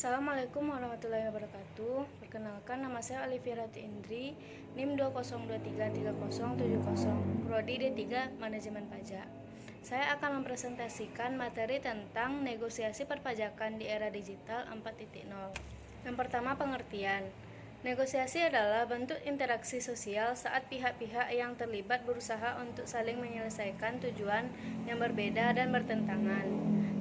Assalamualaikum warahmatullahi wabarakatuh. Perkenalkan, nama saya Olivia Ratu Indri, NIM 202330770, Prodi D3 Manajemen Pajak. Saya akan mempresentasikan materi tentang negosiasi perpajakan di era digital 4.0. Yang pertama, pengertian. Negosiasi adalah bentuk interaksi sosial saat pihak-pihak yang terlibat berusaha untuk saling menyelesaikan tujuan yang berbeda dan bertentangan.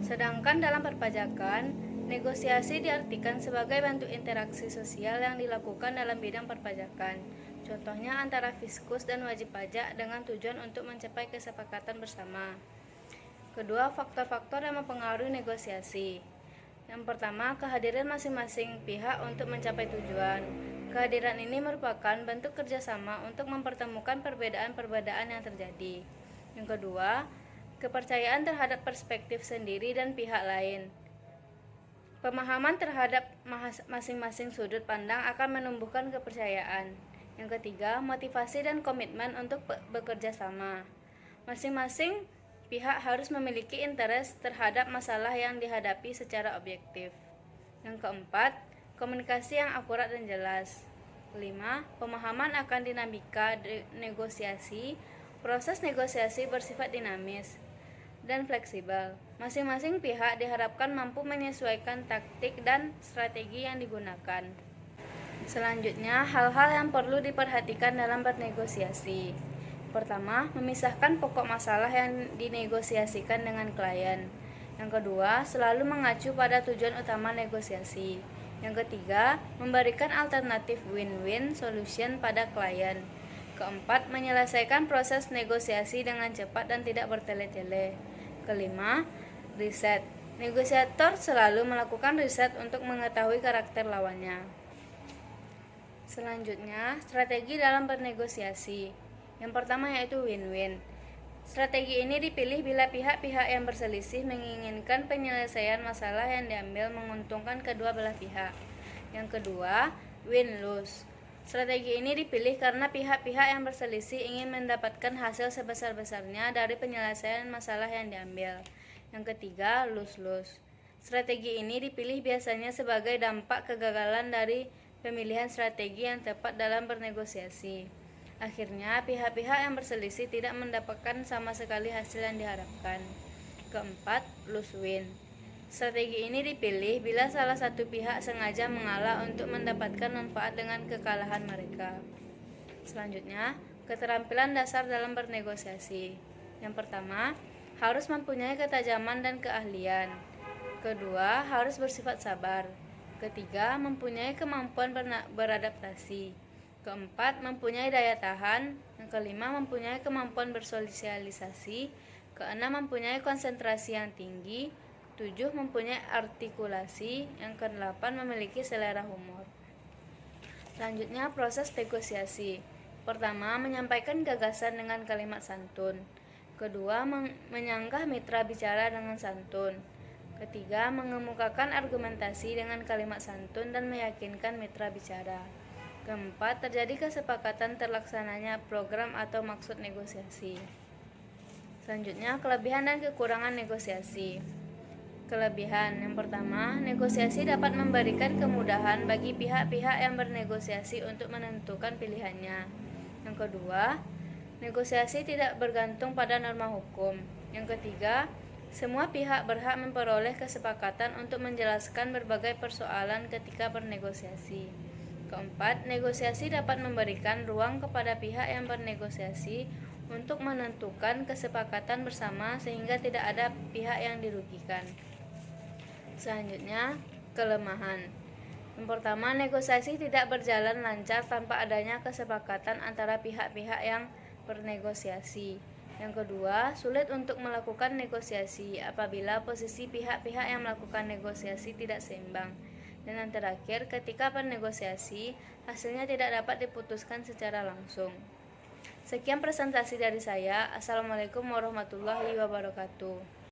Sedangkan dalam perpajakan, negosiasi diartikan sebagai bentuk interaksi sosial yang dilakukan dalam bidang perpajakan. Contohnya antara fiskus dan wajib pajak dengan tujuan untuk mencapai kesepakatan bersama. Kedua, faktor-faktor yang mempengaruhi negosiasi. Yang pertama, kehadiran masing-masing pihak untuk mencapai tujuan. Kehadiran ini merupakan bentuk kerjasama untuk mempertemukan perbedaan-perbedaan yang terjadi. Yang kedua, kepercayaan terhadap perspektif sendiri dan pihak lain. Pemahaman terhadap masing-masing sudut pandang akan menumbuhkan kepercayaan. Yang ketiga, motivasi dan komitmen untuk bekerja sama. Masing-masing pihak harus memiliki interest terhadap masalah yang dihadapi secara objektif. Yang keempat, komunikasi yang akurat dan jelas. Kelima, pemahaman akan dinamika negosiasi. Proses negosiasi bersifat dinamis dan fleksibel. Masing-masing pihak diharapkan mampu menyesuaikan taktik dan strategi yang digunakan. Selanjutnya, hal-hal yang perlu diperhatikan dalam bernegosiasi. Pertama, memisahkan pokok masalah yang dinegosiasikan dengan klien. Yang kedua, selalu mengacu pada tujuan utama negosiasi. Yang ketiga, memberikan alternatif win-win solution pada klien. Keempat, menyelesaikan proses negosiasi dengan cepat dan tidak bertele-tele. Kelima, riset. Negosiator selalu melakukan riset untuk mengetahui karakter lawannya. Selanjutnya, strategi dalam bernegosiasi. Yang pertama yaitu win-win. Strategi ini dipilih bila pihak-pihak yang berselisih menginginkan penyelesaian masalah yang diambil menguntungkan kedua belah pihak. Yang kedua, win-lose. Strategi ini dipilih karena pihak-pihak yang berselisih ingin mendapatkan hasil sebesar-besarnya dari penyelesaian masalah yang diambil. Yang ketiga, lose-lose. Strategi ini dipilih biasanya sebagai dampak kegagalan dari pemilihan strategi yang tepat dalam bernegosiasi. Akhirnya, pihak-pihak yang berselisih tidak mendapatkan sama sekali hasil yang diharapkan. Keempat, lose-win. Strategi ini dipilih bila salah satu pihak sengaja mengalah untuk mendapatkan manfaat dengan kekalahan mereka. Selanjutnya, keterampilan dasar dalam bernegosiasi. Yang pertama, harus mempunyai ketajaman dan keahlian. Kedua, harus bersifat sabar. Ketiga, mempunyai kemampuan beradaptasi. Keempat, mempunyai daya tahan. Yang kelima, mempunyai kemampuan bersosialisasi. Keenam, mempunyai konsentrasi yang tinggi. 7. Mempunyai artikulasi. Yang ke-8, memiliki selera humor. Selanjutnya, proses negosiasi. Pertama, menyampaikan gagasan dengan kalimat santun. Kedua, menyanggah mitra bicara dengan santun. Ketiga, mengemukakan argumentasi dengan kalimat santun dan meyakinkan mitra bicara. Keempat, terjadi kesepakatan terlaksananya program atau maksud negosiasi. Selanjutnya, kelebihan dan kekurangan negosiasi. Kelebihan. Yang pertama, negosiasi dapat memberikan kemudahan bagi pihak-pihak yang bernegosiasi untuk menentukan pilihannya. Yang kedua, negosiasi tidak bergantung pada norma hukum. Yang ketiga, semua pihak berhak memperoleh kesepakatan untuk menjelaskan berbagai persoalan ketika bernegosiasi. Keempat, negosiasi dapat memberikan ruang kepada pihak yang bernegosiasi untuk menentukan kesepakatan bersama sehingga tidak ada pihak yang dirugikan. Selanjutnya, kelemahan. Yang pertama, negosiasi tidak berjalan lancar tanpa adanya kesepakatan antara pihak-pihak yang bernegosiasi. Yang kedua, sulit untuk melakukan negosiasi apabila posisi pihak-pihak yang melakukan negosiasi tidak seimbang. Dan yang terakhir, ketika bernegosiasi, hasilnya tidak dapat diputuskan secara langsung. Sekian presentasi dari saya. Assalamualaikum warahmatullahi wabarakatuh.